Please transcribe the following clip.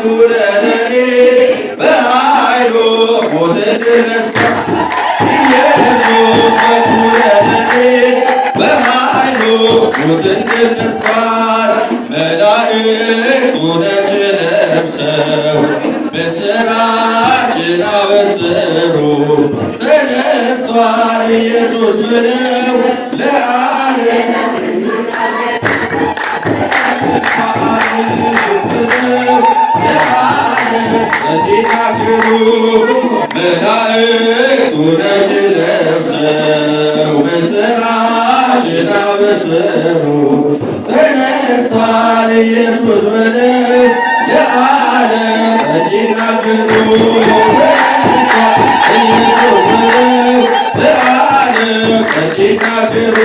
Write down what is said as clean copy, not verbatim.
በኩለ ሌሊት በኃይሉ ሞትን ድል ነሥቷል። ኢየሱስ በኩለ ሌሊት በኃይሉ ሞትን ድል ነሥቷል። መላእክቱ ነጭ ለብሰው ምስራችን አበሰሩ። ተነሥቷል ኢየሱስ ብለው ለዓለም እንዲናገሩ መላእክቱ ነጭ ለብሰው ምስራችን አበሰሩ። ተነሥቷል ኢየሱስ ብለው ለዓለም እንዲናገሩ ተነሥቷል ኢየሱስ ብለው ለዓለም እንዲናገሩ